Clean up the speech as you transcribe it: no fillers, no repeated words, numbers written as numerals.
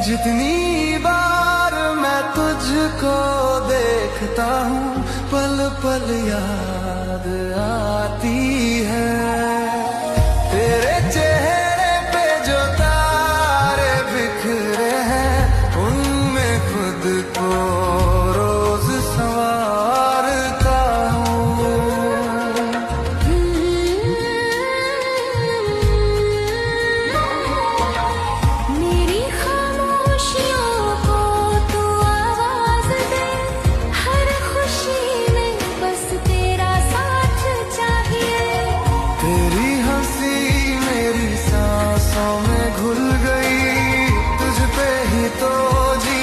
जितनी बार मैं तुझको देखता हूँ पल पल याद आती है तेरे चेहरे पे जो तारे बिखरे हैं उनमें खुद को रोज संवारता हूँ। मेरी खामोशियों को तू आवाज दे, हर खुशी में बस तेरा साथ चाहिए। तेरी हंसी मेरी सांसों में घुल गई तुझ पे ही तो जी